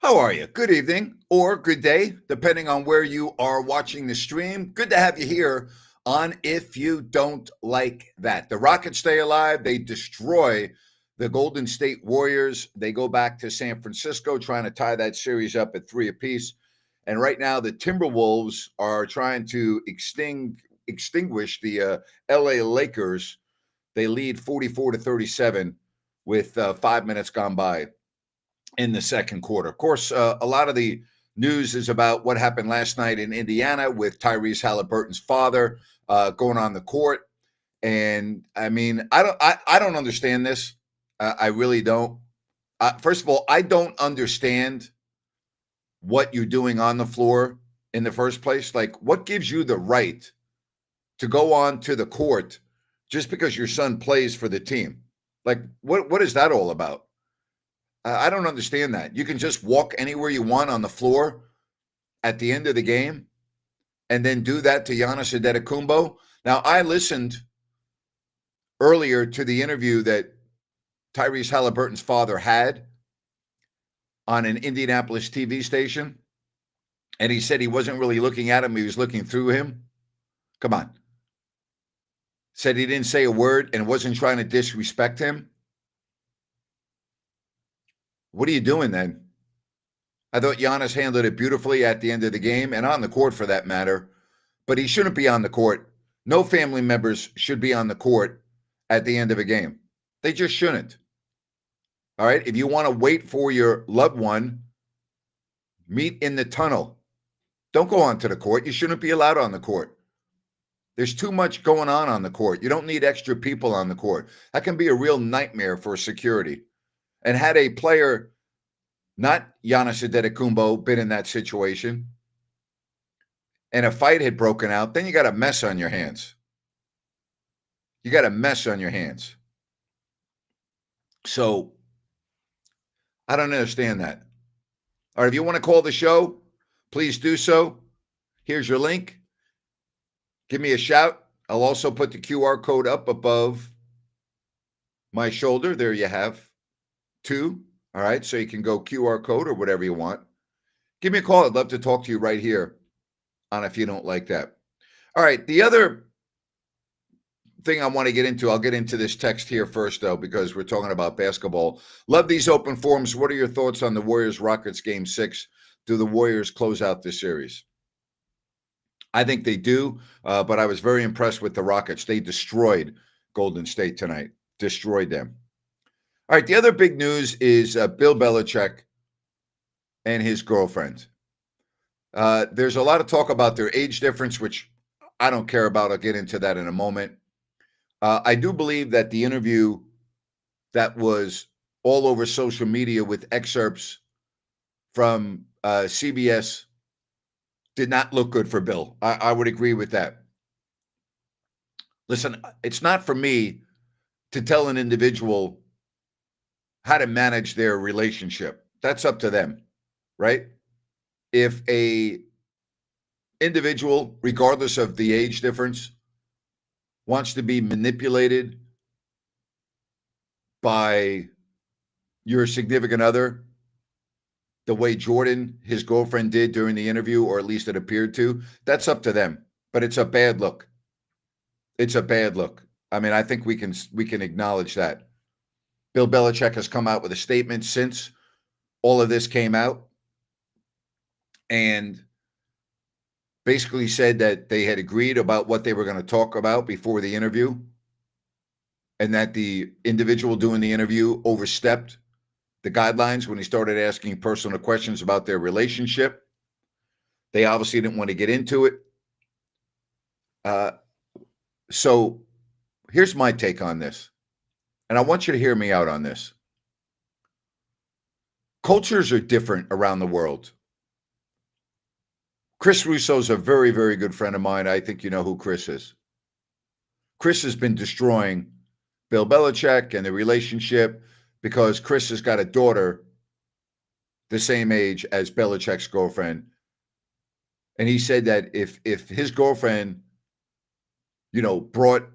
How are you? Good evening or good day, depending on where you are watching the stream. Good to have you here on If You Don't Like That. The Rockets stay alive. They destroy the Golden State Warriors. They go back to San Francisco trying to tie that series up at 3 apiece. And right now, the Timberwolves are trying to extinguish the LA Lakers. They lead 44-37 with 5 minutes gone by in the second quarter. Of course, a lot of the news is about what happened last night in Indiana with Tyrese Halliburton's father going on the court. And I mean, I don't understand this. I really don't. First of all, I don't understand what you're doing on the floor in the first place. Like, what gives you the right to go on to the court just because your son plays for the team? Like, what is that all about? I don't understand that. You can just walk anywhere you want on the floor at the end of the game and then do that to Giannis Antetokounmpo. Now, I listened earlier to the interview that Tyrese Halliburton's father had on an Indianapolis TV station, and he said he wasn't really looking at him. He was looking through him. Come on. Said he didn't say a word and wasn't trying to disrespect him. What are you doing then? I thought Giannis handled it beautifully at the end of the game and on the court for that matter, but he shouldn't be on the court. No family members should be on the court at the end of a game. They just shouldn't. All right? If you want to wait for your loved one, meet in the tunnel. Don't go onto the court. You shouldn't be allowed on the court. There's too much going on the court. You don't need extra people on the court. That can be a real nightmare for security. And had a player, not Giannis Antetokounmpo, been in that situation, and a fight had broken out, then you got a mess on your hands. You got a mess on your hands. So I don't understand that. All right, if you want to call the show, please do so. Here's your link. Give me a shout. I'll also put the QR code up above my shoulder. There you have 2. All right, so you can go QR code or whatever you want. Give me a call. I'd love to talk to you right here on If You Don't Like That. All right, the other thing I want to get into, I'll get into this text here first, though, because we're talking about basketball. Love these open forums. What are your thoughts on the Warriors-Rockets Game 6? Do the Warriors close out this series? I think they do, but I was very impressed with the Rockets. They destroyed Golden State tonight, destroyed them. All right, the other big news is Bill Belichick and his girlfriend. There's a lot of talk about their age difference, which I don't care about. I'll get into that in a moment. I do believe that the interview that was all over social media with excerpts from CBS did not look good for Bill. I would agree with that. Listen, it's not for me to tell an individual how to manage their relationship. That's up to them, right? If a individual, regardless of the age difference, wants to be manipulated by your significant other, the way Jordan, his girlfriend, did during the interview, or at least it appeared to, that's up to them. But it's a bad look. It's a bad look. I mean, I think we can acknowledge that. Bill Belichick has come out with a statement since all of this came out and basically said that they had agreed about what they were going to talk about before the interview and that the individual doing the interview overstepped the guidelines when he started asking personal questions about their relationship. They obviously didn't want to get into it. So here's my take on this. And I want you to hear me out on this. Cultures are different around the world. Chris Russo is a very, very good friend of mine. I think you know who Chris is. Chris has been destroying Bill Belichick and the relationship because Chris has got a daughter the same age as Belichick's girlfriend. And he said that if his girlfriend, brought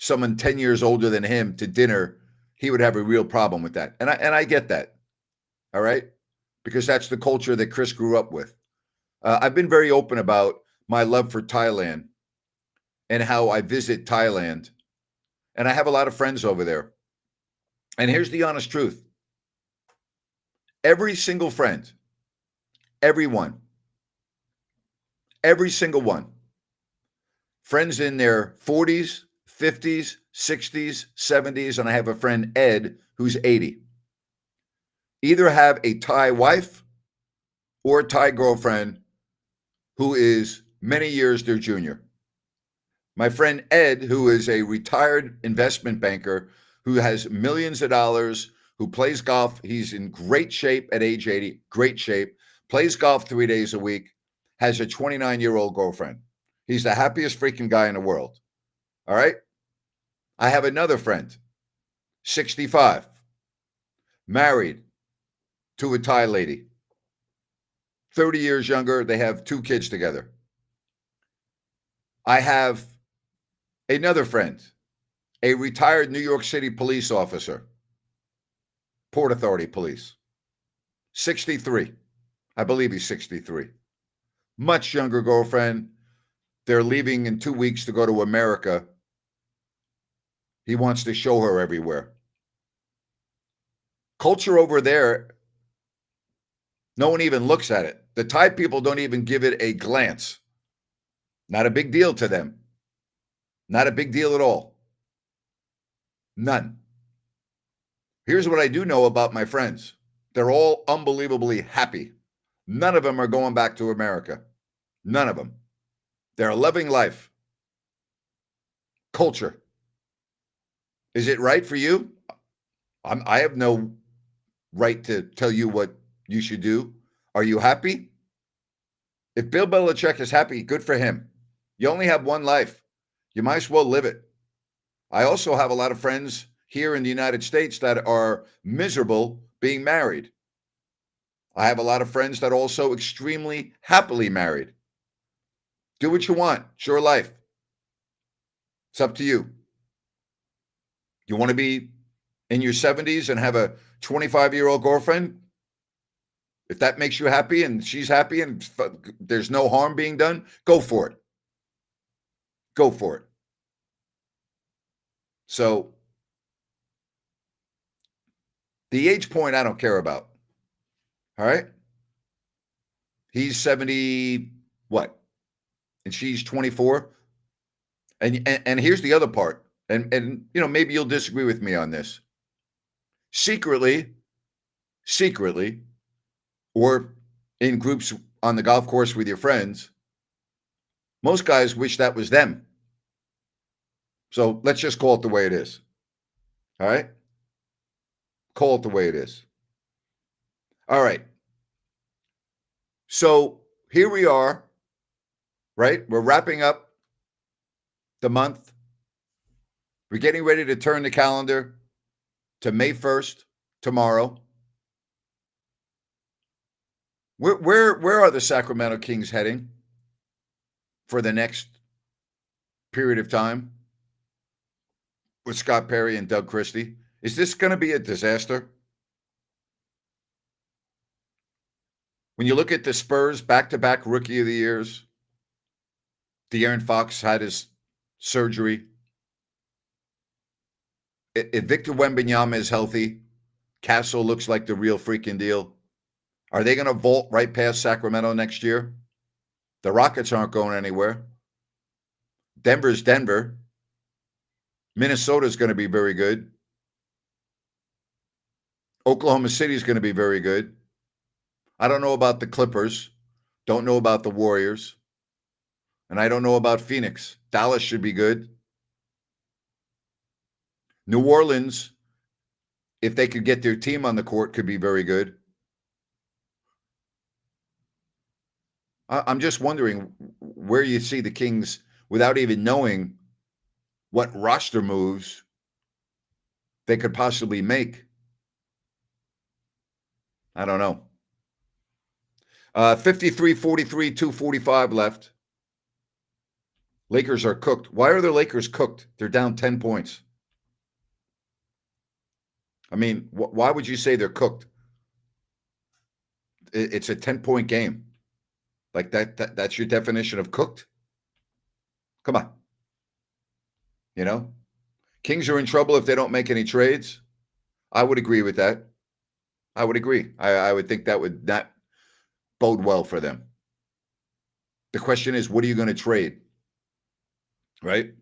someone 10 years older than him to dinner, he would have a real problem with that. And I get that. All right. because that's the culture that Chris grew up with. I've been very open about my love for Thailand and how I visit Thailand. And I have a lot of friends over there. And here's the honest truth. Every single friend, everyone, every single one, friends in their 40s, 50s, 60s, 70s, and I have a friend, Ed, who's 80, either have a Thai wife or a Thai girlfriend who is many years their junior. My friend Ed, who is a retired investment banker, who has millions of dollars, who plays golf. He's in great shape at age 80, great shape, plays golf 3 days a week, has a 29-year-old girlfriend. He's the happiest freaking guy in the world. All right? I have another friend, 65, married to a Thai lady, 30 years younger. They have 2 kids together. I have another friend, a retired New York City police officer, Port Authority Police, 63. I believe he's 63. Much younger girlfriend. They're leaving in 2 weeks to go to America. He wants to show her everywhere. Culture over there, no one even looks at it. The Thai people don't even give it a glance. Not a big deal to them. Not a big deal at all. None. Here's what I do know about my friends. They're all unbelievably happy. None of them are going back to America. None of them. They're loving life. Culture. Is it right for you? I have no right to tell you what you should do. Are you happy? If Bill Belichick is happy, good for him. You only have one life. You might as well live it. I also have a lot of friends here in the United States that are miserable being married. I have a lot of friends that are also extremely happily married. Do what you want. It's your life. It's up to you. You want to be in your 70s and have a 25-year-old girlfriend? If that makes you happy and she's happy and there's no harm being done, go for it. Go for it. So the age point I don't care about. All right? He's 70, what? And she's 24. And here's the other part. And you know, maybe you'll disagree with me on this. Secretly, or in groups on the golf course with your friends, most guys wish that was them. So let's just call it the way it is. All right? Call it the way it is. All right. So here we are, right? We're wrapping up the month. We're getting ready to turn the calendar to May 1st, tomorrow. Where are the Sacramento Kings heading for the next period of time with Scott Perry and Doug Christie? Is this going to be a disaster? When you look at the Spurs, back-to-back Rookie of the Years, De'Aaron Fox had his surgery. If Victor Wembanyama is healthy, Castle looks like the real freaking deal. Are they going to vault right past Sacramento next year? The Rockets aren't going anywhere. Denver's Denver. Minnesota's going to be very good. Oklahoma City's going to be very good. I don't know about the Clippers. Don't know about the Warriors. And I don't know about Phoenix. Dallas should be good. New Orleans, if they could get their team on the court, could be very good. I'm just wondering where you see the Kings without even knowing what roster moves they could possibly make. I don't know. 53-43, 2:45 left. Lakers are cooked. Why are the Lakers cooked? They're down 10 points. I mean, why would you say they're cooked? it's a 10-point game. Like that's your definition of cooked? Come on. You know? Kings are in trouble if they don't make any trades. I would agree with that. I would agree. I would think that would not bode well for them. The question is, what are you going to trade? Right?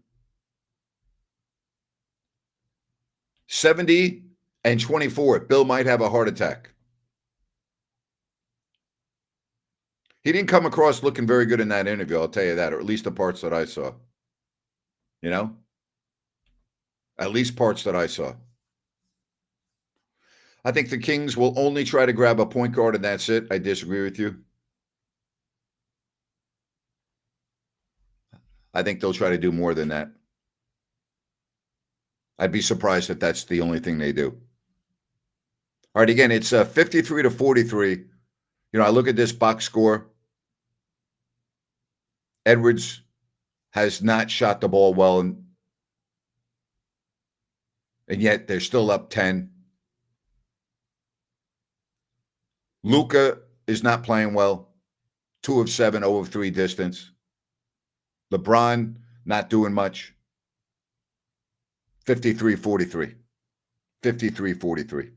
70 and 24. Bill might have a heart attack. He didn't come across looking very good in that interview, I'll tell you that, or at least the parts that I saw. You know? At least parts that I saw. I think the Kings will only try to grab a point guard, and that's it. I disagree with you. I think they'll try to do more than that. I'd be surprised if that's the only thing they do. All right, again, it's 53 to 43. You know, I look at this box score. Edwards has not shot the ball well, and yet they're still up 10. Luka is not playing well. 2 of 7, 0 of 3 distance. LeBron not doing much. 53-43. 53-43.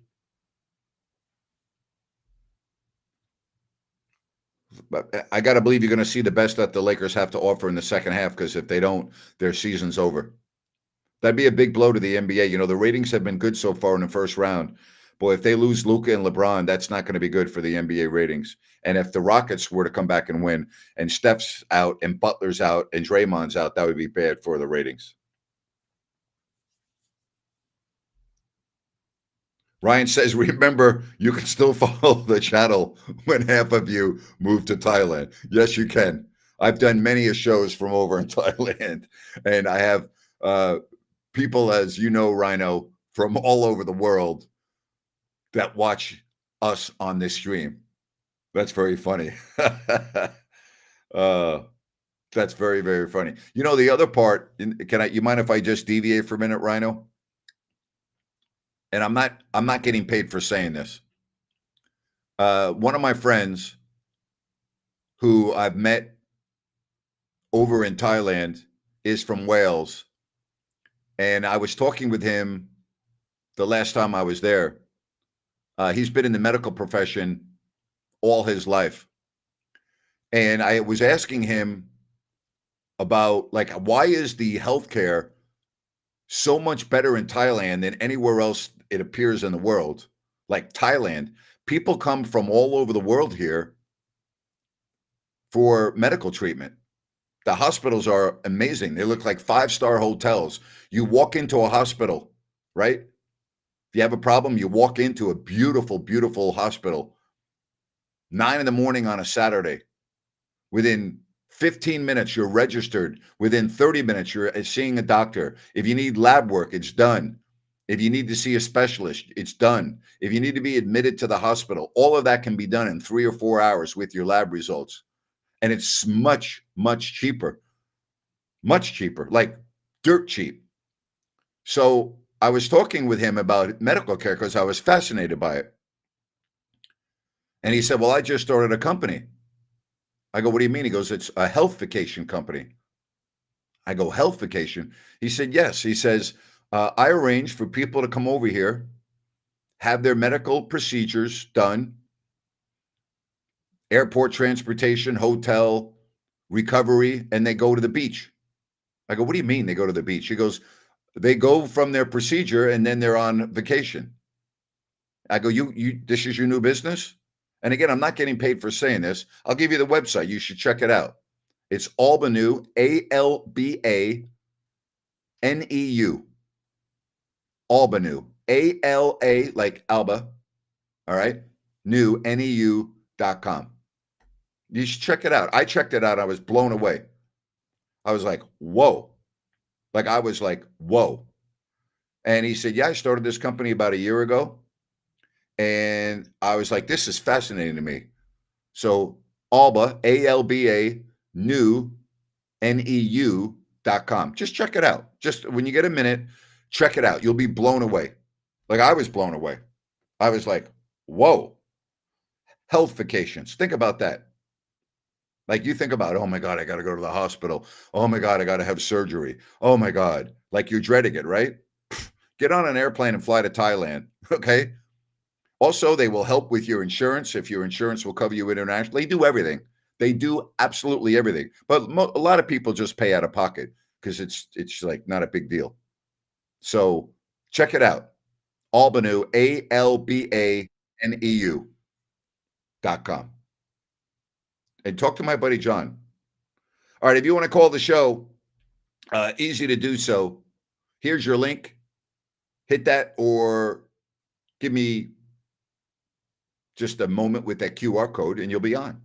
But I got to believe you're going to see the best that the Lakers have to offer in the second half, because if they don't, their season's over. That'd be a big blow to the NBA. You know, the ratings have been good so far in the first round. Boy, if they lose Luka and LeBron, that's not going to be good for the NBA ratings. And if the Rockets were to come back and win, and Steph's out and Butler's out and Draymond's out, that would be bad for the ratings. Ryan says, remember, you can still follow the channel when half of you move to Thailand. Yes, you can. I've done many a shows from over in Thailand, and I have people, as you know, Rhino, from all over the world that watch us on this stream. That's very funny. That's very, very funny. You know, the other part, you mind if I just deviate for a minute, Rhino? And I'm not getting paid for saying this. One of my friends who I've met over in Thailand is from Wales. And I was talking with him the last time I was there. He's been in the medical profession all his life. And I was asking him about, like, why is the healthcare so much better in Thailand than anywhere else it appears in the world? Like Thailand, people come from all over the world here for medical treatment. The hospitals are amazing. They look like 5-star hotels. You walk into a hospital, right? If you have a problem, you walk into a beautiful, beautiful hospital. 9 a.m. on a Saturday. Within 15 minutes, you're registered. Within 30 minutes, you're seeing a doctor. If you need lab work, it's done. If you need to see a specialist, it's done. If you need to be admitted to the hospital, all of that can be done in 3 or 4 hours with your lab results. And it's much, much cheaper. Much cheaper, like dirt cheap. So I was talking with him about medical care because I was fascinated by it. And he said, well, I just started a company. I go, what do you mean? He goes, it's a health vacation company. I go, health vacation? He said, yes. He says, I arrange for people to come over here, have their medical procedures done, airport transportation, hotel, recovery, and they go to the beach. I go, what do you mean they go to the beach? He goes, they go from their procedure and then they're on vacation. I go, this is your new business? And again, I'm not getting paid for saying this. I'll give you the website. You should check it out. It's Albaneu, ALBANEU. Albaneu, ALA like Alba. All right. New, NEU.com. You should check it out. I checked it out. I was blown away. I was like, whoa. Like, I was like, whoa. And he said, yeah, I started this company about a year ago. And I was like, this is fascinating to me. So Alba, ALBA, new, NEU.com. Just check it out. Just when you get a minute, check it out. You'll be blown away. Like, I was blown away. I was like, whoa. health vacations. Think about that. Like you think about, oh my God, I got to go to the hospital. Oh my God, I got to have surgery. Oh my God. Like you're dreading it, right? Get on an airplane and fly to Thailand. Okay. Also, they will help with your insurance if your insurance will cover you internationally. They do everything. They do absolutely everything. But a lot of people just pay out of pocket because it's like not a big deal. So check it out. Albaneu, ALBANEU.com. And talk to my buddy John. All right, if you want to call the show, easy to do so. Here's your link. Hit that or give me just a moment with that QR code and you'll be on.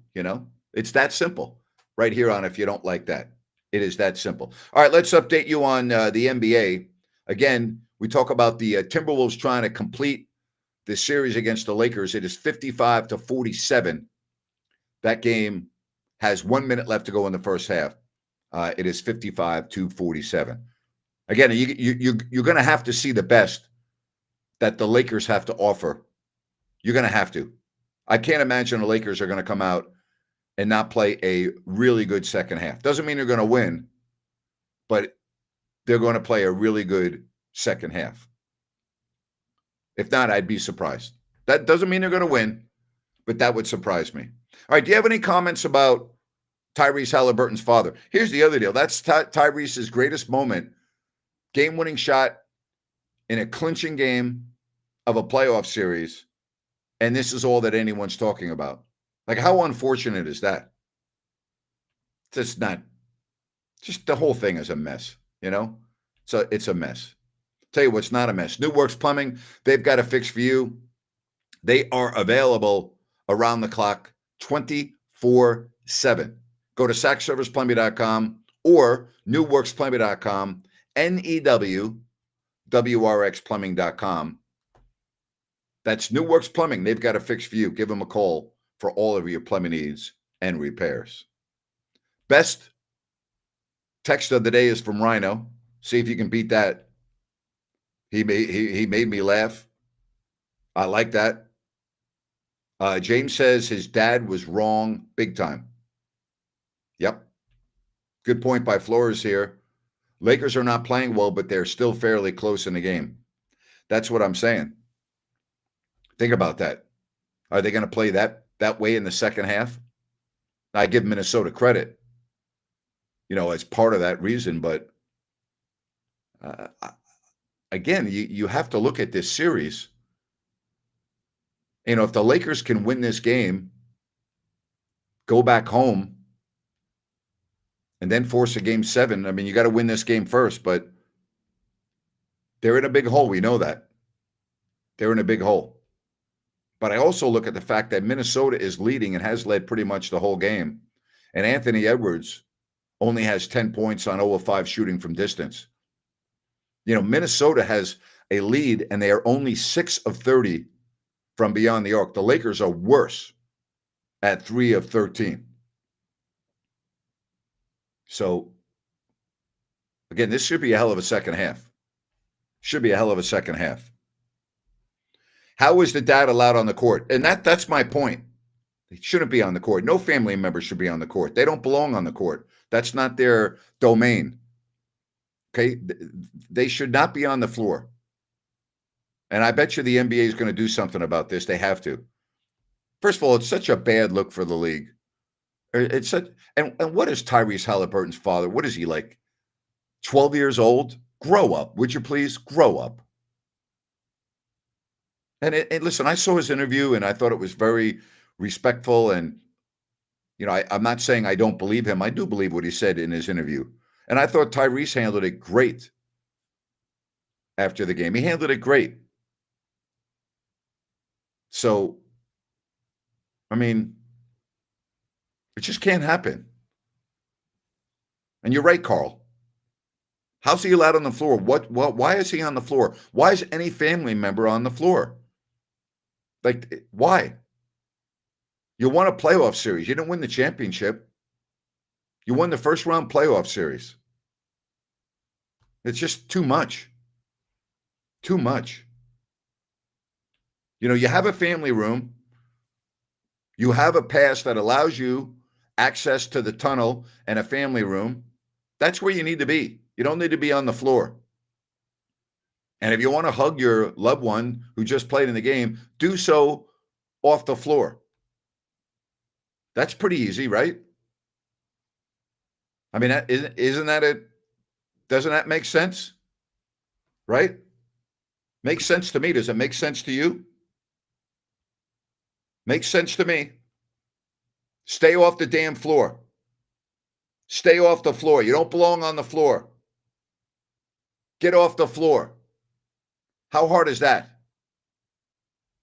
It's that simple right here on If You Don't Like That. It is that simple. All right, let's update you on the NBA. Again, we talk about the Timberwolves trying to complete the series against the Lakers. It is 55-47. That game has 1 minute left to go in the first half. It is 55-47. Again, you're going to have to see the best that the Lakers have to offer. You're going to have to. I can't imagine the Lakers are going to come out and not play a really good second half. Doesn't mean they're going to win, but they're going to play a really good second half. If not, I'd be surprised. That doesn't mean they're going to win, but that would surprise me. All right, do you have any comments about Tyrese Halliburton's father? Here's the other deal. That's Tyrese's greatest moment, game-winning shot in a clinching game of a playoff series, and this is all that anyone's talking about. Like, how unfortunate is that? Just the whole thing is a mess, So it's a mess. Tell you what's not a mess. New Works Plumbing, they've got a fix for you. They are available around the clock, 24/7. Go to sackserviceplumbing.com or newworksplumbing.com, NEWWRXplumbing.com. That's New Works Plumbing. They've got a fix for you. Give them a call for all of your plumbing needs and repairs. Best text of the day is from Rhino. See if you can beat that. He made me laugh. I like that. James says his dad was wrong big time. Yep. Good point by Flores here. Lakers are not playing well, but they're still fairly close in the game. That's what I'm saying. Think about that. Are they going to play that way in the second half? I give Minnesota credit, as part of that reason. But again, you have to look at this series. If the Lakers can win this game, go back home, and then force a game 7, I mean, you got to win this game first, but they're in a big hole. We know that. They're in a big hole. But I also look at the fact that Minnesota is leading and has led pretty much the whole game. And Anthony Edwards only has 10 points on 0 of 5 shooting from distance. Minnesota has a lead, and they are only 6 of 30 from beyond the arc. The Lakers are worse at 3 of 13. So, again, this should be a hell of a second half. Should be a hell of a second half. How is the dad allowed on the court? And that's my point. They shouldn't be on the court. No family member should be on the court. They don't belong on the court. That's not their domain. Okay? They should not be on the floor. And I bet you the NBA is going to do something about this. They have to. First of all, it's such a bad look for the league. It's such, and what is Tyrese Halliburton's father? What is he, like 12 years old? Grow up, would you please? Grow up. And listen, I saw his interview and I thought it was very respectful. And, I'm not saying I don't believe him. I do believe what he said in his interview. And I thought Tyrese handled it great after the game. He handled it great. So, I mean, it just can't happen. And you're right, Carl. How's he allowed on the floor? Why is he on the floor? Why is any family member on the floor? Like, why? You won a playoff series. You didn't win the championship. You won the first round playoff series. It's just too much. Too much. You have a family room. You have a pass that allows you access to the tunnel and a family room. That's where you need to be. You don't need to be on the floor. And if you want to hug your loved one who just played in the game, do so off the floor. That's pretty easy, right? I mean, isn't that it? Doesn't that make sense? Right? Makes sense to me. Does it make sense to you? Makes sense to me. Stay off the damn floor. Stay off the floor. You don't belong on the floor. Get off the floor. How hard is that?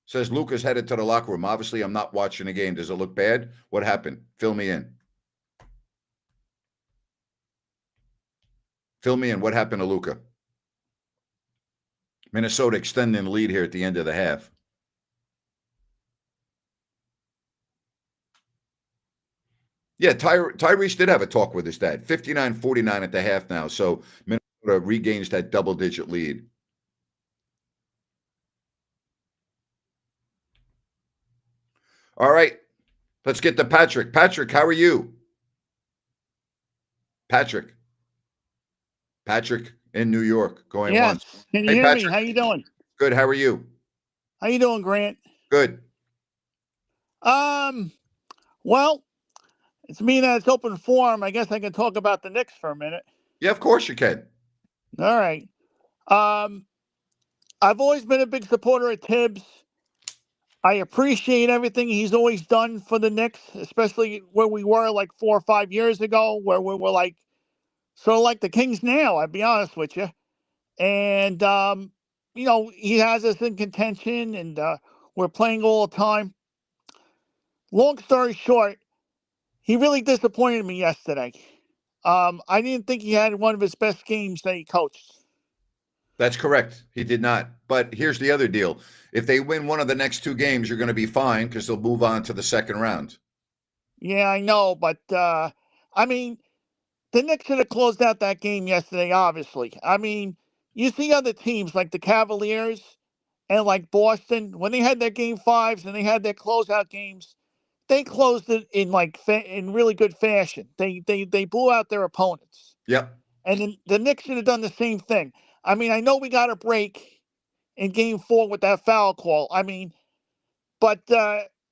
Says Luca's headed to the locker room. Obviously, I'm not watching the game. Does it look bad? What happened? Fill me in. Fill me in. What happened to Luca? Minnesota extending the lead here at the end of the half. Yeah, Tyrese did have a talk with his dad. 59-49 at the half now. So Minnesota regains that double-digit lead. All right. Let's get to Patrick. Patrick, how are you? Patrick in New York, going Yes. once. Can you Hey, hear Patrick. me? How you doing? Good. How are you? How you doing, Grant? Good. Well, it's me that it's open forum. I guess I can talk about the Knicks for a minute. Yeah, of course you can. All right. I've always been a big supporter of Tibbs. I appreciate everything he's always done for the Knicks, especially where we were like 4 or 5 years ago, where we were like sort of like the Kings now, I'll be honest with you. And he has us in contention, and we're playing all the time. Long story short, he really disappointed me yesterday. I didn't think he had one of his best games that he coached. That's correct. He did not. But here's the other deal. If they win one of the next 2 games, you're going to be fine because they'll move on to the second round. Yeah, I know, but I mean, the Knicks should have closed out that game yesterday, obviously. I mean, you see other teams like the Cavaliers and like Boston, when they had their game 5s and they had their closeout games, they closed it in in really good fashion. They blew out their opponents. Yep. And then the Knicks should have done the same thing. I mean, I know we got a break in game 4 with that foul call. I mean, but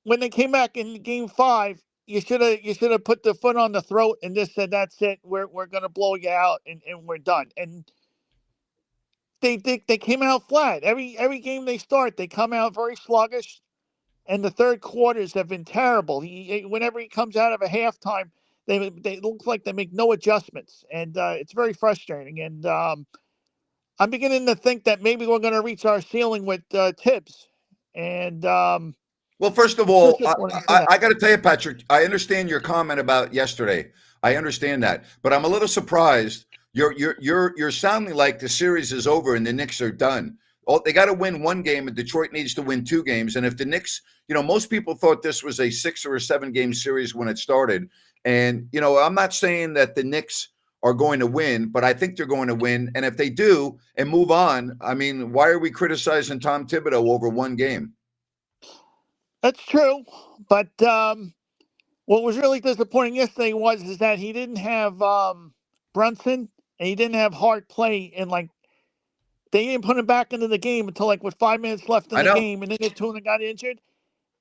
when they came back in game 5, you should have put the foot on the throat and just said, "That's it. We're gonna blow you out and we're done." And they came out flat. Every game they start, they come out very sluggish. And the third quarters have been terrible. Whenever he comes out of a halftime, they look like they make no adjustments, and it's very frustrating. And I'm beginning to think that maybe we're going to reach our ceiling with Tibbs. And well, first of all, I I got to tell you, Patrick, I understand your comment about yesterday. I understand that, but I'm a little surprised. You're sounding like the series is over and the Knicks are done. Oh, they got to win 1 game, and Detroit needs to win 2 games. And if the Knicks, most people thought this was a 6 or a 7 game series when it started. And I'm not saying that the Knicks are going to win, but I think they're going to win. And if they do and move on, I mean, why are we criticizing Tom Thibodeau over 1 game? That's true, but what was really disappointing yesterday is that he didn't have Brunson and he didn't have hard play, and they didn't put him back into the game until with 5 minutes left in the game, and then the two of them got injured.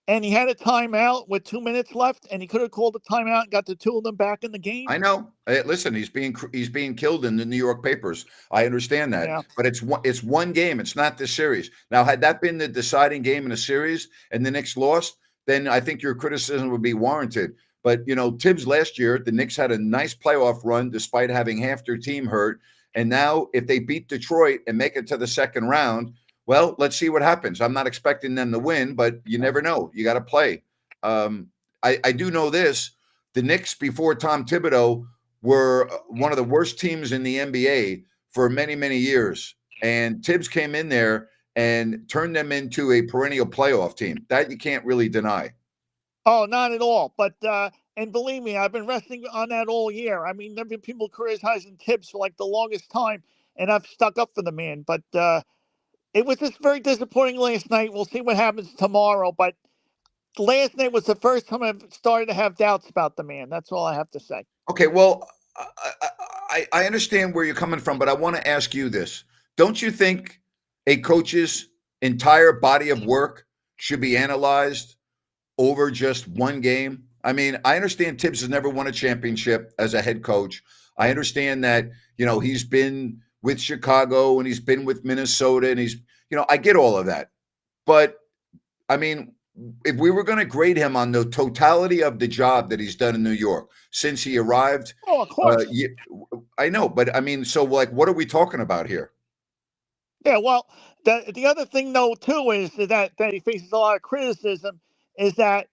And he had a timeout with 2 minutes left, and he could have called the timeout and got the 2 of them back in the game. I know. Listen, he's being killed in the New York papers. I understand that, yeah. But it's 1 game. It's not this series. Now, had that been the deciding game in a series and the Knicks lost, then I think your criticism would be warranted. But Tibbs last year, the Knicks had a nice playoff run despite having half their team hurt. And now, if they beat Detroit and make it to the second round, well, let's see what happens. I'm not expecting them to win, but you never know. You got to play. I do know this. The Knicks before Tom Thibodeau were one of the worst teams in the NBA for many, many years. And Tibbs came in there and turned them into a perennial playoff team. That you can't really deny. Oh, not at all. But and believe me, I've been resting on that all year. I mean, there have been people criticizing Tibbs for the longest time, and I've stuck up for the man. But it was just very disappointing last night. We'll see what happens tomorrow. But last night was the first time I've started to have doubts about the man. That's all I have to say. Okay, well, I understand where you're coming from, but I want to ask you this. Don't you think a coach's entire body of work should be analyzed over just one game? I mean, I understand Tibbs has never won a championship as a head coach. I understand that, he's been with Chicago and he's been with Minnesota and I get all of that. But I mean, if we were going to grade him on the totality of the job that he's done in New York since he arrived, Oh, of course. I know, but I mean, so like, what are we talking about here? Yeah, well, the other thing though too is that he faces a lot of criticism is that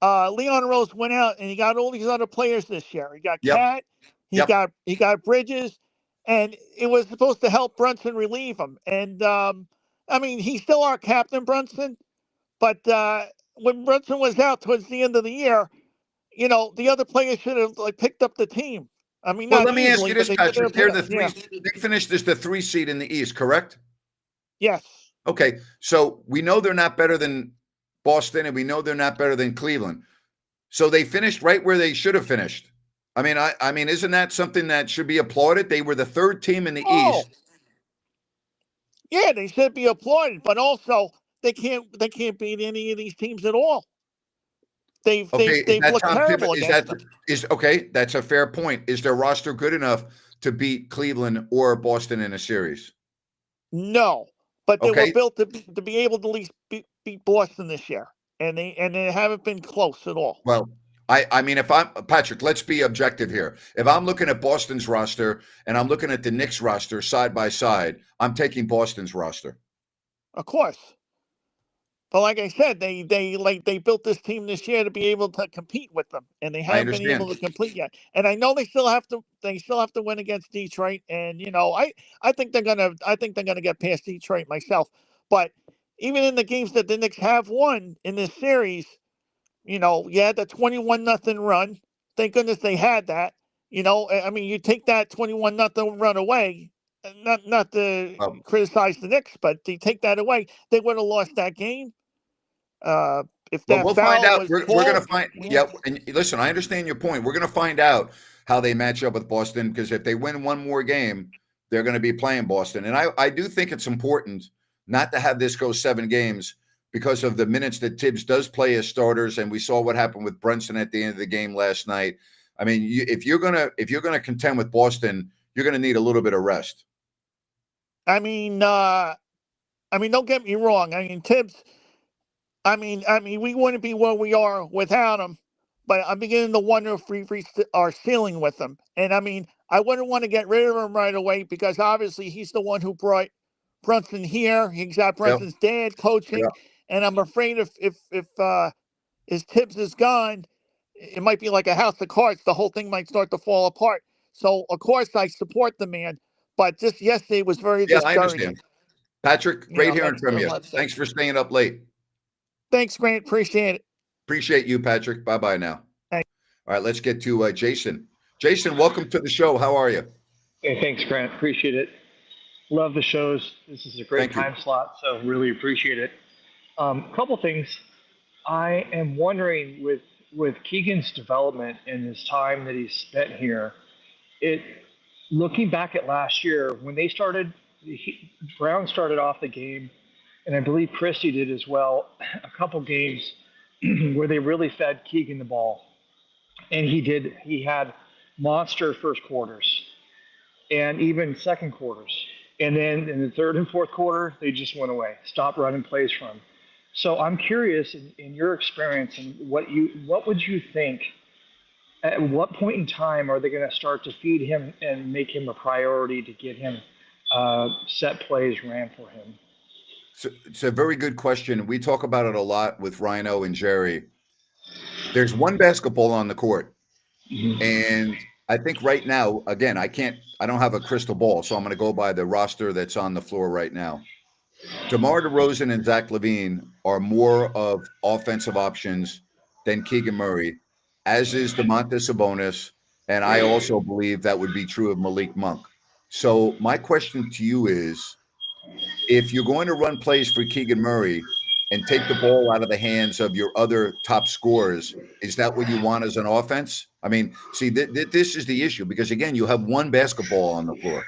Leon Rose went out and he got all these other players this year. He got Yep. Cat, Yep. he got Bridges, and it was supposed to help Brunson relieve him. And I mean, he's still our captain, Brunson, but when Brunson was out towards the end of the year, the other players should have picked up the team. I mean, Well, not let me ask easily, you but this, they should Patrick. have. They're the three. Yeah. They finished as the 3 seed in the East, correct? Yes. Okay, so we know they're not better than Boston, and we know they're not better than Cleveland. So they finished right where they should have finished. I mean, isn't that something that should be applauded? They were the 3rd team in the East. Yeah, they should be applauded, but also they can't beat any of these teams at all. They've looked terrible against them. Okay, that's a fair point. Is their roster good enough to beat Cleveland or Boston in a series? No, but they were built to be able to at least beat Boston this year, and they haven't been close at all. Well, I mean, if I'm Patrick, let's be objective here. If I'm looking at Boston's roster and I'm looking at the Knicks roster side by side, I'm taking Boston's roster. Of course. But like I said, they built this team this year to be able to compete with them, and they haven't been able to complete yet. And I know they still have to win against Detroit. And I think they're gonna get past Detroit myself. But even in the games that the Knicks have won in this series, you had the 21-0 run. Thank goodness they had that. I mean, you take that 21-0 run away. Not to criticize the Knicks, but you take that away, they would have lost that game. If that we'll find out. We're going to find. Yeah. And listen, I understand your point. We're going to find out how they match up with Boston, because if they win one more game, they're going to be playing Boston. And I do think it's important not to have this go 7 games because of the minutes that Tibbs does play as starters, and we saw what happened with Brunson at the end of the game last night. I mean, if you're gonna contend with Boston, you're going to need a little bit of rest. I mean, don't get me wrong. I mean, Tibbs. I mean, we wouldn't be where we are without him, but I'm beginning to wonder if we reached our ceiling with him. And I mean, I wouldn't want to get rid of him right away because obviously he's the one who brought Brunson here. He's got Brunson's dad coaching, and I'm afraid if his Tibbs is gone, it might be like a house of cards. The whole thing might start to fall apart. So of course I support the man, but just yesterday was very discouraging. I understand. Patrick, great hearing from you. Thanks for staying up late. Thanks, Grant. Appreciate it. Appreciate you, Patrick. Bye-bye now. Thanks. All right, let's get to Jason. Jason, welcome to the show. How are you? Hey, thanks, Grant. Appreciate it. Love the shows. This is a great time slot, so really appreciate it. Couple things. I am wondering with Keegan's development and his time that he's spent here, looking back at last year when they started, Brown started off the game, and I believe Christie did as well, a couple games where they really fed Keegan the ball. And he had monster first quarters and even second quarters. And then in the third and fourth quarter, they just went away, stopped running plays from him. So I'm curious in your experience and what would you think, at what point in time are they going to start to feed him and make him a priority to get him set plays ran for him? It's a very good question. We talk about it a lot with Rhino and Jerry. There's one basketball on the court. Mm-hmm. And I think right now, again, I don't have a crystal ball, so I'm going to go by the roster that's on the floor right now. DeMar DeRozan and Zach LaVine are more of offensive options than Keegan Murray, as is Domantas Sabonis, and I also believe that would be true of Malik Monk. So my question to you is, if you're going to run plays for Keegan Murray, and take the ball out of the hands of your other top scorers. Is that what you want as an offense? I mean, see, this is the issue because, again, you have one basketball on the floor.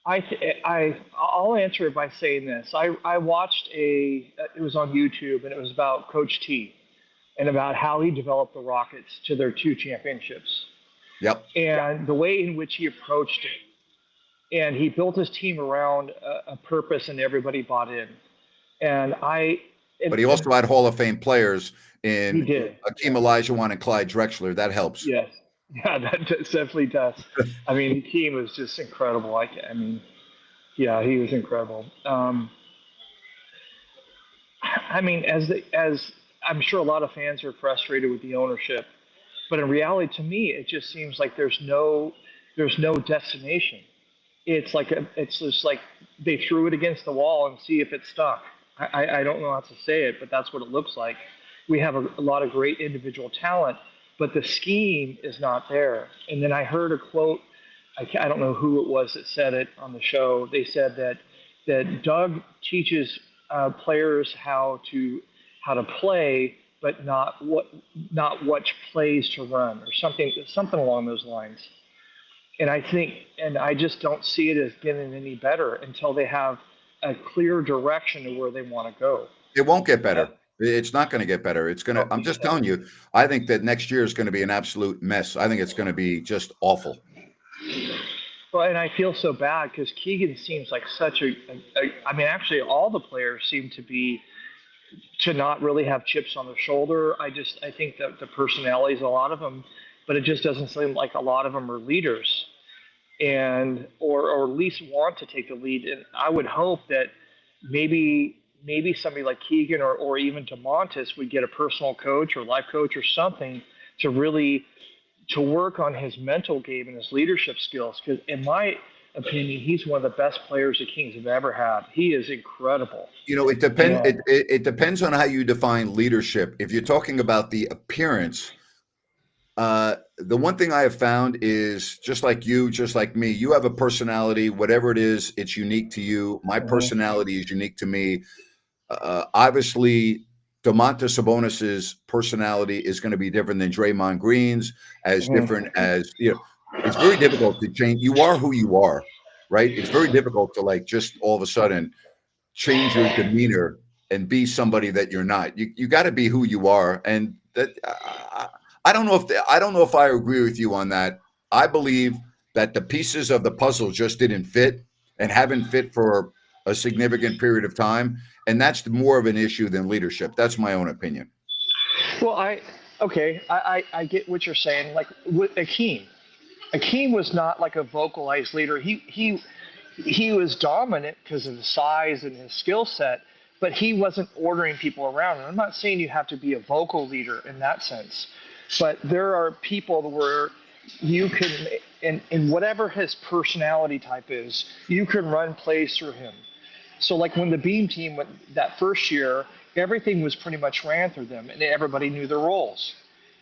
I'll answer it by saying this. I watched it was on YouTube, and it was about Coach T and about how he developed the Rockets to their 2 championships. Yep. And the way in which he approached it. And he built his team around a purpose, and everybody bought in. But he also had Hall of Fame players in Hakeem Yeah. Olajuwon and Clyde Drexler. That helps. Yes. Yeah, that definitely does. I mean, Hakeem was just incredible. Yeah, he was incredible. I mean, as I'm sure a lot of fans are frustrated with the ownership, but in reality, to me, it just seems like there's no destination. It's just like they threw it against the wall and see if it stuck. I don't know how to say it, but that's what it looks like. We have a lot of great individual talent, but the scheme is not there. And then I heard a quote. I don't know who it was that said it on the show. They said that Doug teaches players how to play, but not what plays to run, or something along those lines. And I just don't see it as getting any better until they have a clear direction of where they want to go. It won't get better. It's not going to get better. It's going to. I'm just telling you. I think that next year is going to be an absolute mess. I think it's going to be just awful. Well, and I feel so bad because Keegan seems like such I mean, actually, all the players seem to not really have chips on their shoulder. I think that the personalities, a lot of them, but it just doesn't seem like a lot of them are leaders, or at least want to take the lead. And I would hope that maybe somebody like Keegan or even DeMontis would get a personal coach or life coach or something to work on his mental game and his leadership skills. Because in my opinion, he's one of the best players the Kings have ever had. He is incredible. It depends. It depends on how you define leadership. If you're talking about the appearance, the one thing I have found is just like you, just like me, you have a personality. Whatever it is, it's unique to you. My personality is unique to me. Obviously, Domantas Sabonis's personality is going to be different than Draymond Green's, as different as It's very difficult to change. You are who you are, right? It's very difficult to just all of a sudden change your demeanor and be somebody that you're not. You got to be who you are, and that I don't know if I agree with you on that. I believe that the pieces of the puzzle just didn't fit and haven't fit for a significant period of time, and that's more of an issue than leadership. That's my own opinion. Well, I get what you're saying. Like with Akeem was not like a vocalized leader. He was dominant because of his size and his skill set, but he wasn't ordering people around. And I'm not saying you have to be a vocal leader in that sense, but there are people where you can, in whatever his personality type is, you can run plays through him. So like when the Beam team went that first year, everything was pretty much ran through them, and everybody knew their roles.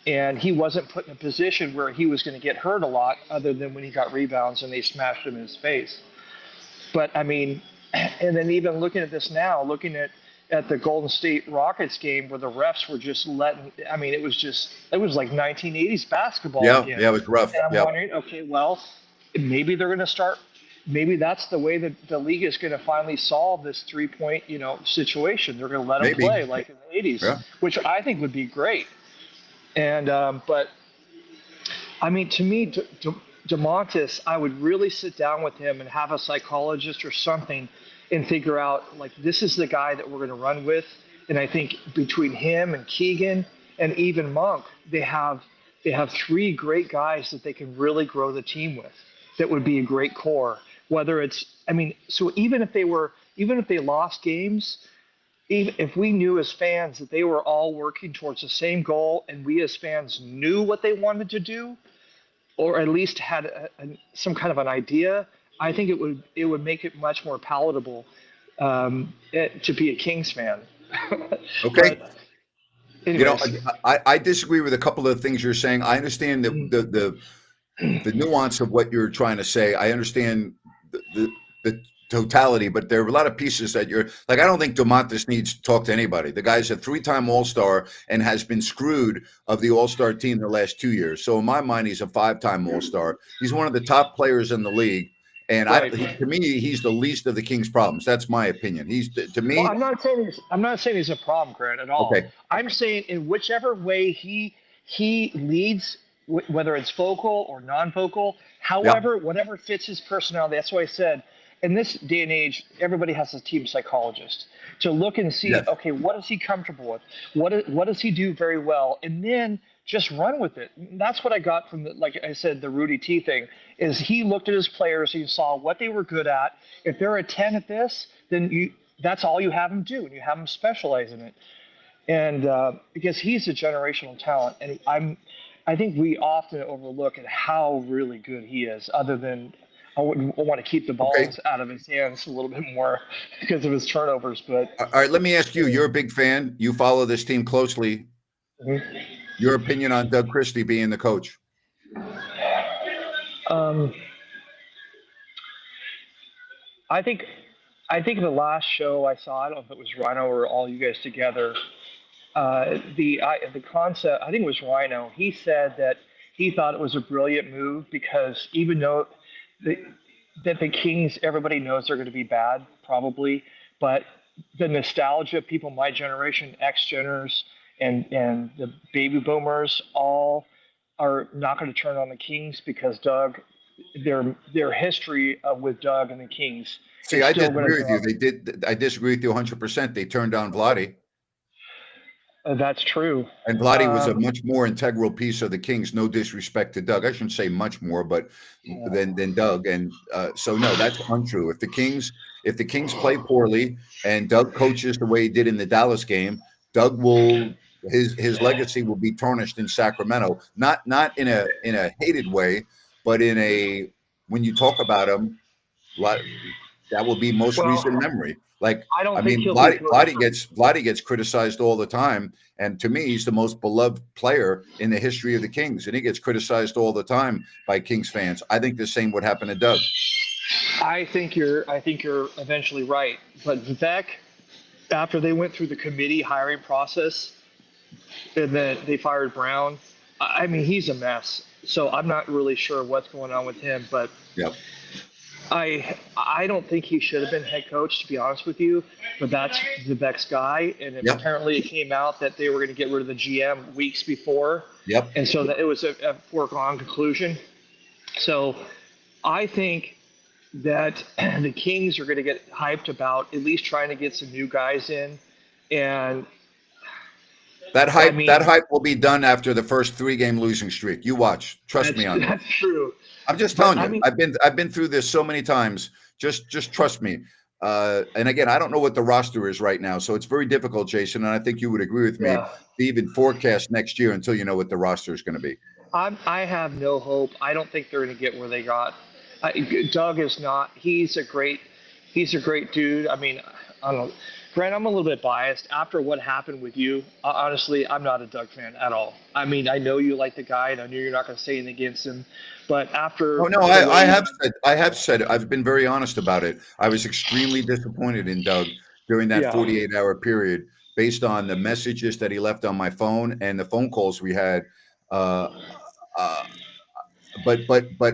And he wasn't put in a position where he was going to get hurt a lot, other than when he got rebounds and they smashed him in his face. But I mean, and then even looking at this now, looking at the Golden State Rockets game where the refs were just letting, I mean, it was like 1980s basketball again. Yeah, it was rough. And I'm wondering, okay, well, maybe they're going to start, maybe that's the way that the league is going to finally solve this 3-point, situation. They're going to let them play like in the 80s, which I think would be great. And, but I mean, to me, DeMontis, I would really sit down with him and have a psychologist or something and figure out, like, this is the guy that we're going to run with. And I think between him and Keegan and even Monk, they have 3 great guys that they can really grow the team with. That would be a great core. Whether it's, I mean, so even if they lost games, even if we knew as fans that they were all working towards the same goal, and we as fans knew what they wanted to do, or at least had some kind of an idea, I think it would make it much more palatable to be a Kings fan. Okay. Anyways. I disagree with a couple of things you're saying. I understand the nuance of what you're trying to say. I understand the totality, but there are a lot of pieces that you're like. I don't think Domantas needs to talk to anybody. The guy's a 3-time All-Star and has been screwed of the All-Star team the last 2 years. So in my mind, he's a 5-time All-Star. He's one of the top players in the league. And Right. to me, he's the least of the Kings' problems. That's my opinion. He's to me. Well, I'm not saying he's a problem, Grant, at all. Okay. I'm saying in whichever way he leads, whether it's vocal or non-vocal, however, whatever fits his personality. That's why I said, in this day and age, everybody has a team psychologist to look and see. Yes. Okay, what is he comfortable with? What does he do very well? And then just run with it. That's what I got from like I said, the Rudy T thing is he looked at his players, he saw what they were good at. If they're a 10 at this, then that's all you have them do, and you have them specialize in it. And because he's a generational talent, and I think we often overlook at how really good he is. Other than I want to keep the balls out of his hands a little bit more because of his turnovers. But All right, let me ask you. You're a big fan. You follow this team closely. Mm-hmm. Your opinion on Doug Christie being the coach? I think the last show I saw, I don't know if it was Rhino or all you guys together. The concept, I think it was Rhino. He said that he thought it was a brilliant move because even though that the Kings, everybody knows they're going to be bad, probably, but the nostalgia of people my generation, X-Geners, and the baby boomers all are not going to turn on the Kings because Doug, their history with Doug and the Kings. See, I disagree with you. I disagree with you 100%. They turned down Vlade. That's true. And Vlade was a much more integral piece of the Kings. No disrespect to Doug. I shouldn't say much more, but than Doug. And so no, that's untrue. If the Kings play poorly and Doug coaches the way he did in the Dallas game, Doug will his legacy will be tarnished in Sacramento. Not in a hated way, but in a when you talk about him, that will be most recent memory. Like I mean, Vlade gets criticized all the time, and to me, he's the most beloved player in the history of the Kings, and he gets criticized all the time by Kings fans. I think the same would happen to Doug. I think you're eventually right, but Vivek, after they went through the committee hiring process, and then they fired Brown. I mean, he's a mess. So I'm not really sure what's going on with him, but yep. I don't think he should have been head coach, to be honest with you. But that's Vivek's guy, and apparently it came out that they were going to get rid of the GM weeks before. Yep. And so that it was a foregone conclusion. So I think that the Kings are going to get hyped about at least trying to get some new guys in, and that hype will be done after the first 3-game losing streak. You watch. Trust me on that. That's true. I'm just telling you. I've been through this so many times. Just trust me. And again, I don't know what the roster is right now, so it's very difficult, Jason. And I think you would agree with me to even forecast next year until you know what the roster is going to be. I have no hope. I don't think they're going to get where they got. Doug is not. He's a great dude. I mean, I don't know. Grant, I'm a little bit biased. After what happened with you, honestly, I'm not a Doug fan at all. I mean, I know you like the guy, and I know you're not going to say anything against him. But after... Oh, no, I have said, I've been very honest about it. I was extremely disappointed in Doug during that 48-hour period based on the messages that he left on my phone and the phone calls we had. But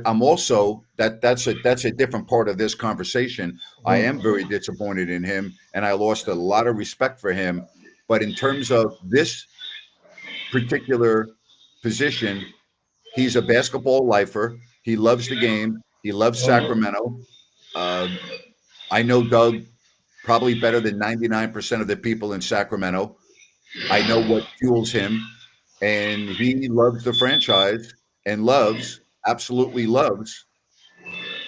I'm also that's a different part of this conversation. I am very disappointed in him, and I lost a lot of respect for him. But in terms of this particular position, he's a basketball lifer. He loves the game. He loves Sacramento. I know Doug probably better than 99% of the people in Sacramento. I know what fuels him, and he loves the franchise and absolutely loves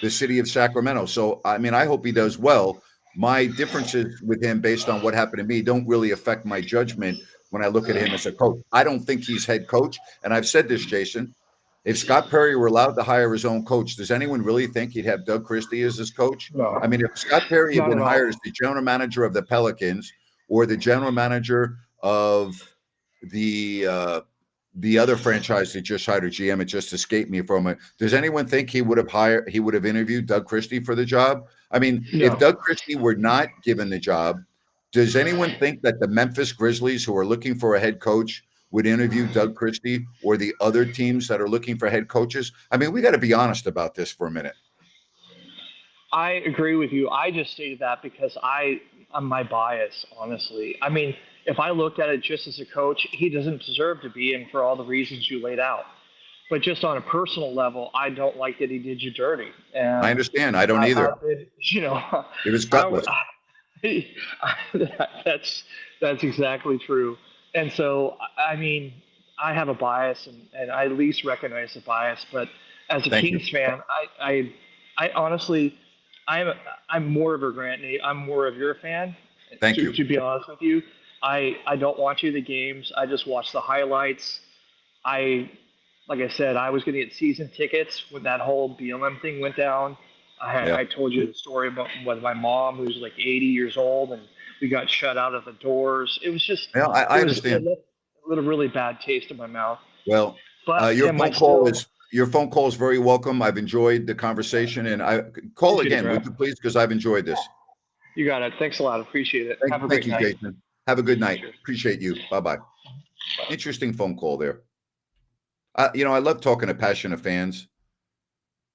the city of Sacramento. So, I mean, I hope he does well. My differences with him based on what happened to me don't really affect my judgment when I look at him as a coach. I don't think he's head coach. And I've said this, Jason, if Scott Perry were allowed to hire his own coach, does anyone really think he'd have Doug Christie as his coach? No. I mean, if Scott Perry had been hired as the general manager of the Pelicans or the general manager of the other franchise that just hired a GM, it just escaped me from it. Does anyone think he would have interviewed Doug Christie for the job? I mean, if No. Doug Christie were not given the job, does anyone think that the Memphis Grizzlies, who are looking for a head coach, would interview Doug Christie, or the other teams that are looking for head coaches? I mean, we got to be honest about this for a minute. I agree with you. I just stated that because I'm my bias, honestly. I mean, if I looked at it just as a coach, he doesn't deserve to be in for all the reasons you laid out. But just on a personal level, I don't like that he did you dirty. I And understand. I don't either. you know, It was I, gutless. that's exactly true. And so, I mean, I have a bias, and I at least recognize the bias. But as a Thank you. Kings fan, I honestly, I'm I'm more of a Grant Nate. I'm more of your fan. Thank you. To be honest with you, I don't watch you the games. I just watch the highlights. I Like I said, I was going to get season tickets when that whole BLM thing went down. Yeah. I told you the story about with my mom, who's like 80 years old, and we got shut out of the doors. It was just, Yeah, I understand. It left a little really bad taste in my mouth. Well, But your am I phone call is very welcome. I've enjoyed the conversation, and I call Appreciate it, again, Brad. would you please? Because I've enjoyed this. You got it. Thanks a lot. Appreciate it. Have a Thank great you, night. Jason. Have a good night. Sure. Appreciate you. Bye-bye. Interesting phone call there. I love talking to passionate fans,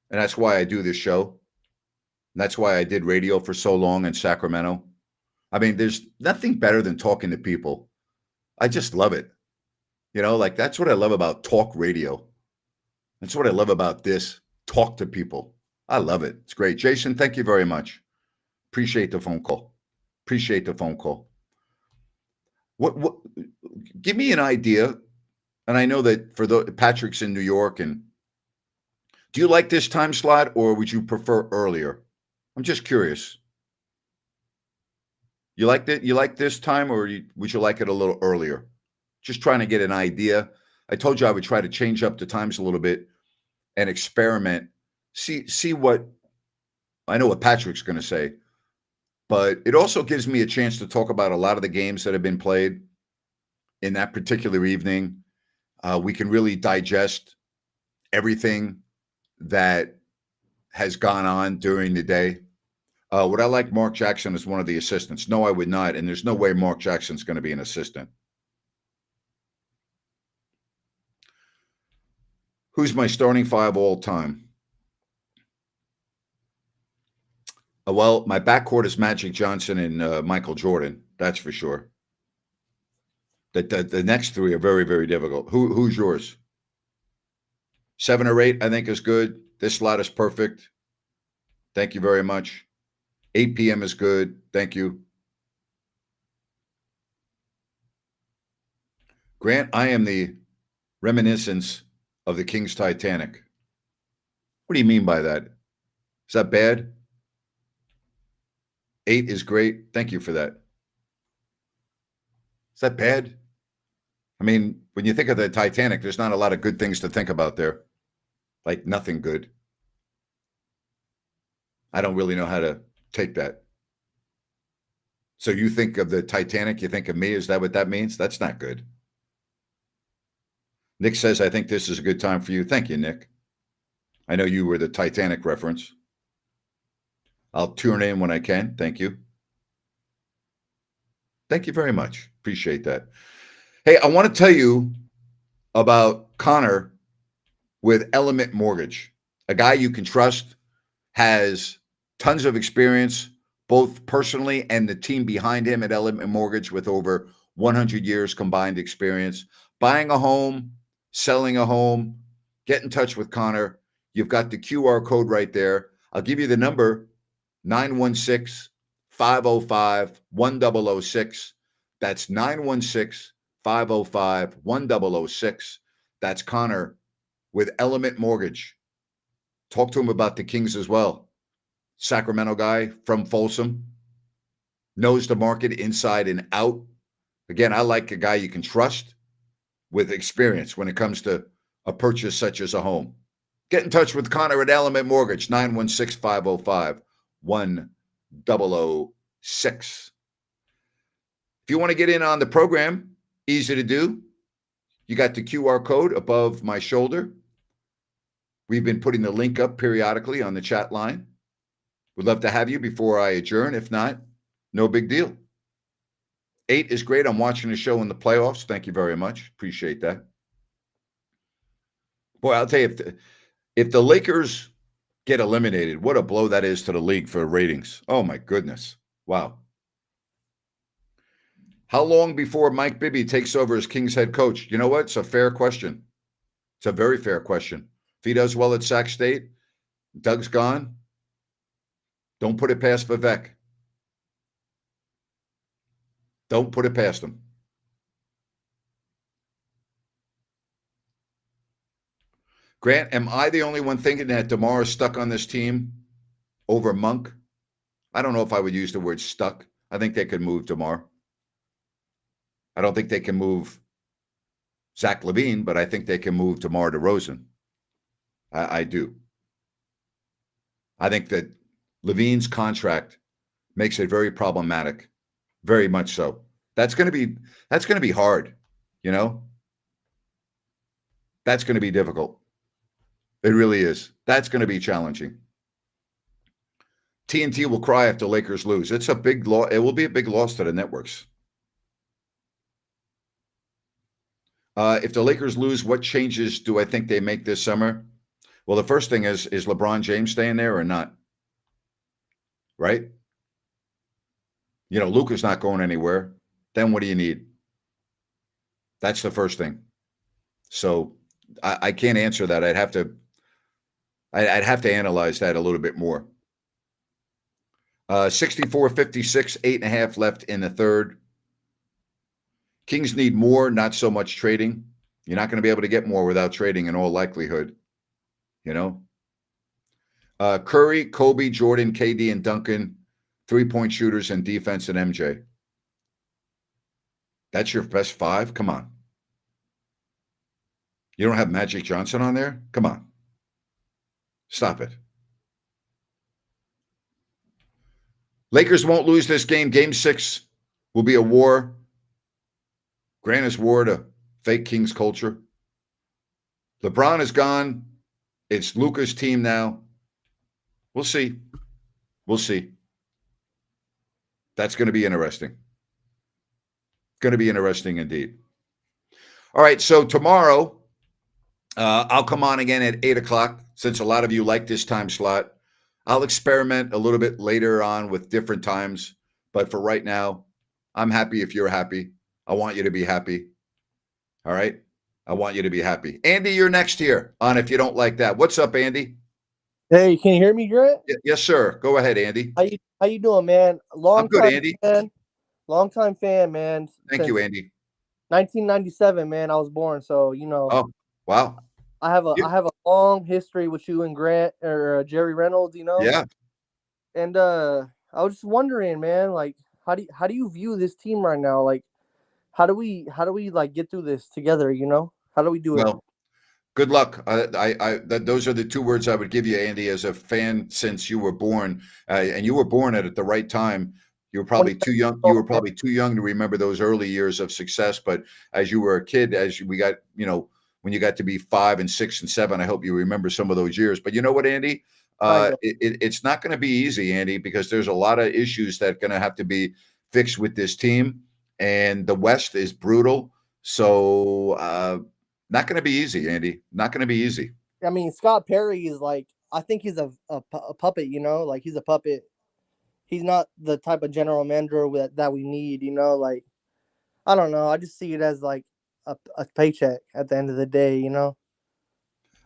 and that's why I do this show. And that's why I did radio for so long in Sacramento. I mean, there's nothing better than talking to people. I just love it. Like that's what I love about talk radio. That's what I love about this. Talk to people. I love it. It's great. Jason, thank you very much. Appreciate the phone call. Appreciate the phone call. What give me an idea. And I know that for Patrick's in New York, and do you like this time slot, or would you prefer earlier? I'm just curious. You like this time, or would you like it a little earlier? Just trying to get an idea. I told you I would try to change up the times a little bit and experiment. See what I know what Patrick's going to say, but it also gives me a chance to talk about a lot of the games that have been played in that particular evening. We can really digest everything that has gone on during the day. Would I like Mark Jackson as one of the assistants? No, I would not. And there's no way Mark Jackson's going to be an assistant. Who's my starting five all time? Well, my backcourt is Magic Johnson and Michael Jordan. That's for sure. The next three are very, very difficult. Who's yours? 7 or 8, I think, is good. This slot is perfect. Thank you very much. 8 p.m. is good. Thank you. Grant, I am the reminiscence of the King's Titanic. What do you mean by that? Is that bad? 8 is great. Thank you for that. Is that bad? I mean, when you think of the Titanic, there's not a lot of good things to think about there. Like nothing good. I don't really know how to take that. So you think of the Titanic, you think of me. Is that what that means? That's not good. Nick says, I think this is a good time for you. Thank you, Nick. I know you were the Titanic reference. I'll tune in when I can. Thank you. Thank you very much. Appreciate that. Hey, I want to tell you about Connor with Element Mortgage, a guy you can trust, has tons of experience, both personally and the team behind him at Element Mortgage with over 100 years combined experience. Buying a home, selling a home, get in touch with Connor. You've got the QR code right there. I'll give you the number, 916-505-1006. That's 916-505-1006. That's Connor with Element Mortgage. Talk to him about the Kings as well. Sacramento guy from Folsom. Knows the market inside and out. Again, I like a guy you can trust with experience when it comes to a purchase such as a home. Get in touch with Connor at Element Mortgage, 916-505-1006. If you want to get in on the program, easy to do. You got the QR code above my shoulder. We've been putting the link up periodically on the chat line. Would love to have you before I adjourn. If not, no big deal. 8 is great. I'm watching the show in the playoffs. Thank you very much. Appreciate that. Boy, I'll tell you, if the Lakers get eliminated, what a blow that is to the league for ratings. Oh, my goodness. Wow. How long before Mike Bibby takes over as Kings head coach? You know what? It's a fair question. It's a very fair question. If he does well at Sac State, Doug's gone, don't put it past Vivek. Don't put it past him. Grant, am I the only one thinking that DeMar is stuck on this team over Monk? I don't know if I would use the word stuck. I think they could move DeMar. I don't think they can move Zach LaVine, but I think they can move DeMar DeRozan. I do. I think that LaVine's contract makes it very problematic, very much so. That's going to be hard, you know? That's going to be difficult. It really is. That's going to be challenging. TNT will cry if the Lakers lose. It's a big loss. It will be a big loss to the networks. If the Lakers lose, what changes do I think they make this summer? Well, the first thing is LeBron James staying there or not? Right? You know, Luka's not going anywhere. Then what do you need? That's the first thing. So I can't answer that. I'd have to analyze that a little bit more. 64-56, 8.5 left in the third. Kings need more, not so much trading. You're not going to be able to get more without trading in all likelihood. You know? Curry, Kobe, Jordan, KD, and Duncan, three-point shooters and defense and MJ. That's your best five? Come on. You don't have Magic Johnson on there? Come on. Stop it. Lakers won't lose this game. Game 6 will be a war. Grant is war to fake Kings culture. LeBron is gone. It's Luka's team now. We'll see. We'll see. That's going to be interesting. Going to be interesting indeed. All right, so tomorrow, I'll come on again at 8 o'clock, since a lot of you like this time slot. I'll experiment a little bit later on with different times, but for right now, I'm happy if you're happy. I want you to be happy. All right? I want you to be happy. Andy, you're next here on If You Don't Like That. What's up, Andy? Hey, can you hear me, Grant? Yes, sir. Go ahead, Andy. How you doing, man? I'm good, Andy. Long time fan, man. Thank you, Andy. 1997, man. I was born, so you know. Oh, wow. I have a long history with you and Grant or Jerry Reynolds, you know. Yeah. And I was just wondering, man, like how do you view this team right now? Like, how do we like get through this together? You know, how do we do it? Well, good luck. Those are the two words I would give you, Andy, as a fan since you were born, and you were born at the right time. You were probably too young. You were probably too young to remember those early years of success. But as you were a kid, we got, you know, when you got to be 5 and 6 and 7, I hope you remember some of those years. But you know what, Andy? It's not going to be easy, Andy, because there's a lot of issues that are going to have to be fixed with this team, and the West is brutal. So not going to be easy, Andy. Not going to be easy. I mean, Scott Perry is like, I think he's a puppet, you know, like he's a puppet. He's not the type of general manager that we need, you know, like, I don't know. I just see it as like a paycheck at the end of the day, you know?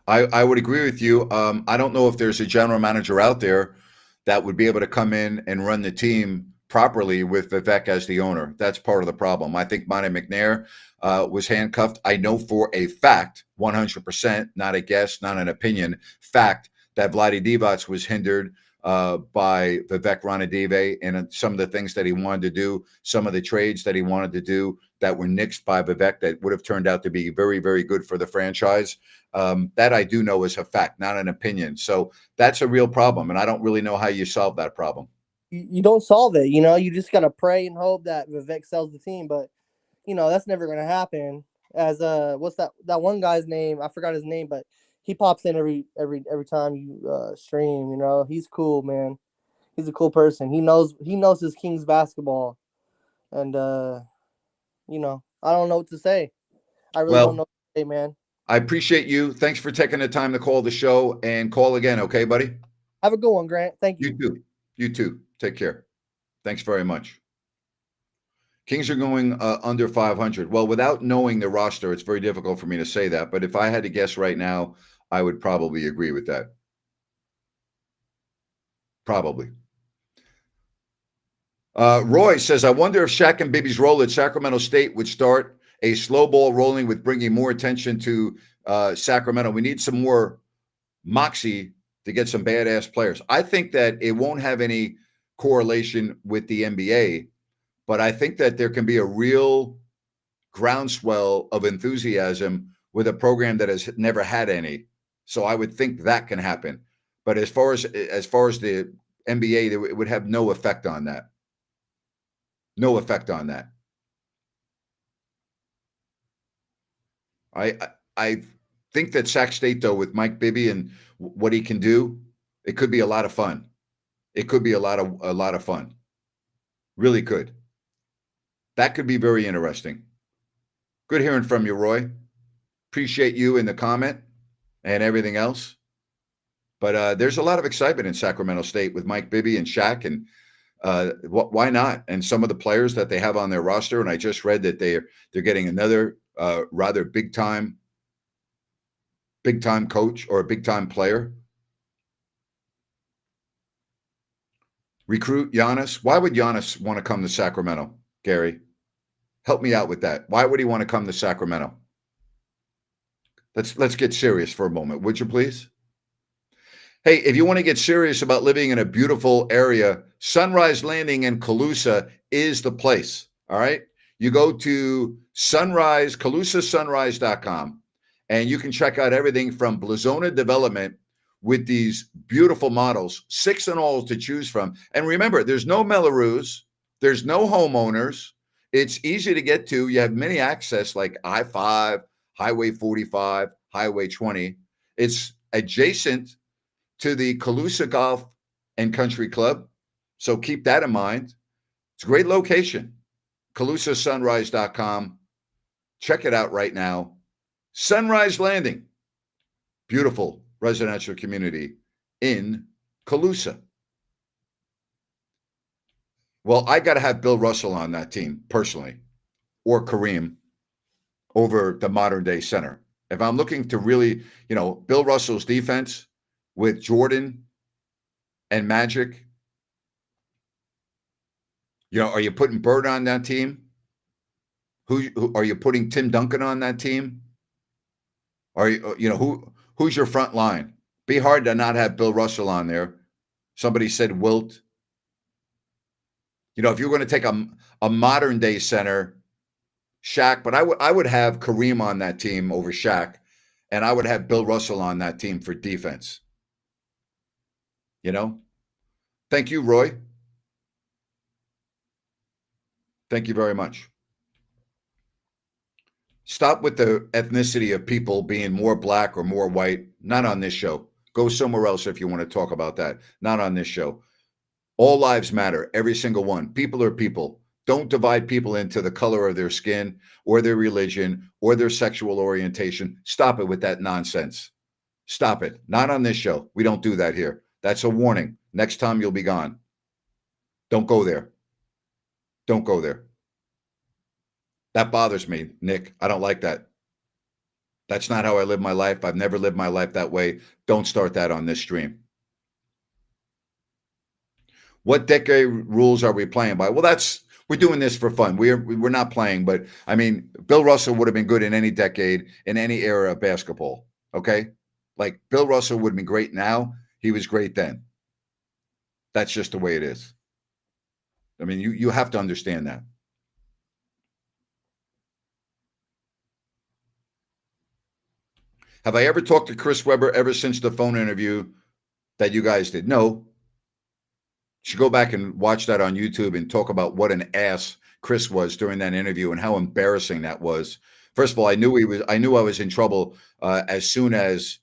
I would agree with you. I don't know if there's a general manager out there that would be able to come in and run the team properly with Vivek as the owner. That's part of the problem. I think Monte McNair was handcuffed. I know for a fact, 100%, not a guess, not an opinion, fact that Vlade Divac was hindered by Vivek Ranadive and some of the things that he wanted to do, some of the trades that he wanted to do that were nixed by Vivek that would have turned out to be very, very good for the franchise. That I do know is a fact, not an opinion. So that's a real problem, and I don't really know how you solve that problem. You don't solve it, you know. You just got to pray and hope that Vivek sells the team, but, you know, that's never going to happen. As what's that one guy's name? I forgot his name, but he pops in every time you stream. You know, he's cool, man. he's a cool person. He knows his Kings basketball, and you know, I don't know what to say. I really don't know what to say, man. I appreciate you. Thanks for taking the time to call the show, and call again, okay, buddy? Have a good one, Grant. Thank you. You too. You too. Take care. Thanks very much. Kings are going under 500. Well, without knowing the roster, it's very difficult for me to say that. But if I had to guess right now, I would probably agree with that. Probably. Roy says, I wonder if Shaq and Bibby's role at Sacramento State would start a slow ball rolling with bringing more attention to Sacramento. We need some more moxie to get some badass players. I think that it won't have any correlation with the NBA, but I think that there can be a real groundswell of enthusiasm with a program that has never had any. So I would think that can happen. But as far as the NBA, it would have no effect on that. No effect on that. I think that Sac State, though, with Mike Bibby and what he can do, it could be a lot of fun. It could be a lot of fun. Really could. That could be very interesting. Good hearing from you, Roy. Appreciate you in the comment and everything else. But there's a lot of excitement in Sacramento State with Mike Bibby and Shaq, and why not? And some of the players that they have on their roster. And I just read that they're getting another rather big time coach or a big time player. Recruit Giannis. Why would Giannis want to come to Sacramento, Gary? Help me out with that. Why would he want to come to Sacramento? Let's get serious for a moment, would you please? Hey, if you want to get serious about living in a beautiful area, Sunrise Landing in Calusa is the place. All right. You go to CalusaSunrise.com, and you can check out everything from Blazona Development with these beautiful models, 6 in all to choose from. And remember, there's no Mellorews, there's no homeowners. It's easy to get to. You have many access like I-5, Highway 45, Highway 20. It's adjacent to the Calusa Golf and Country Club. So keep that in mind. It's a great location. CalusaSunrise.com. Check it out right now. Sunrise Landing. Beautiful residential community in Calusa. Well, I got to have Bill Russell on that team personally, or Kareem over the modern day center. If I'm looking to really, Bill Russell's defense with Jordan and Magic, are you putting Bird on that team? Who are you putting Tim Duncan on that team? Are you, who's your front line? Be hard to not have Bill Russell on there. Somebody said Wilt. If you're going to take a modern day center, Shaq, but I would have Kareem on that team over Shaq, and I would have Bill Russell on that team for defense. Thank you, Roy. Thank you very much. Stop with the ethnicity of people being more black or more white. Not on this show. Go somewhere else if you want to talk about that. Not on this show. All lives matter, every single one. People are people. Don't divide people into the color of their skin or their religion or their sexual orientation. Stop it with that nonsense. Stop it. Not on this show. We don't do that here. That's a warning. Next time you'll be gone. Don't go there. Don't go there. That bothers me, Nick. I don't like that. That's not how I live my life. I've never lived my life that way. Don't start that on this stream. What decade rules are we playing by? Well, we're doing this for fun. We're not playing, but I mean, Bill Russell would have been good in any decade, in any era of basketball. Okay? Like Bill Russell would have been great now. He was great then. That's just the way it is. I mean, you have to understand that. Have I ever talked to Chris Webber ever since the phone interview that you guys did? No. You should go back and watch that on YouTube and talk about what an ass Chris was during that interview and how embarrassing that was. First of all, I knew I was in trouble as soon as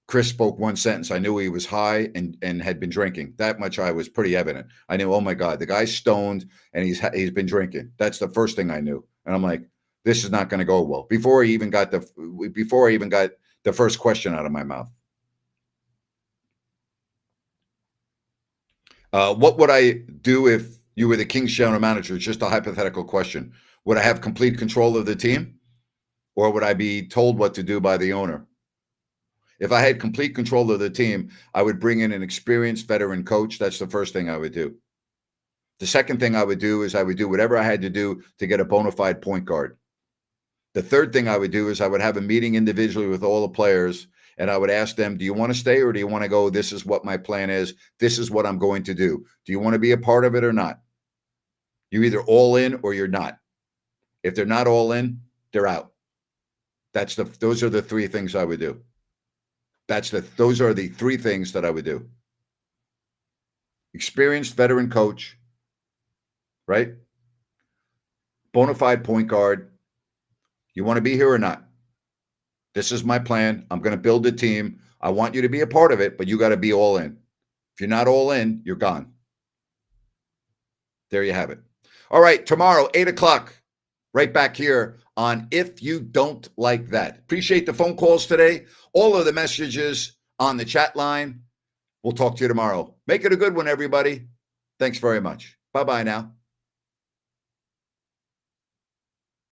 Chris spoke one sentence, I knew he was high and had been drinking. That much I was pretty evident. I knew, oh my God, the guy's stoned and he's been drinking. That's the first thing I knew. And I'm like, this is not going to go well. Before I even got the first question out of my mouth. What would I do if you were the Kings general manager? Just a hypothetical question. Would I have complete control of the team, or would I be told what to do by the owner? If I had complete control of the team, I would bring in an experienced veteran coach. That's the first thing I would do. The second thing I would do is I would do whatever I had to do to get a bona fide point guard. The third thing I would do is I would have a meeting individually with all the players, and I would ask them, do you want to stay or do you want to go? This is what my plan is. This is what I'm going to do. Do you want to be a part of it or not? You're either all in or you're not. If they're not all in, they're out. Those are the three things I would do. Those are the three things that I would do. Experienced veteran coach, right? Bona fide point guard. You want to be here or not? This is my plan. I'm going to build a team. I want you to be a part of it, but you got to be all in. If you're not all in, you're gone. There you have it. All right, tomorrow, 8 o'clock, right back here on If You Don't Like That. Appreciate the phone calls today. All of the messages on the chat line. We'll talk to you tomorrow. Make it a good one, everybody. Thanks very much. Bye-bye now.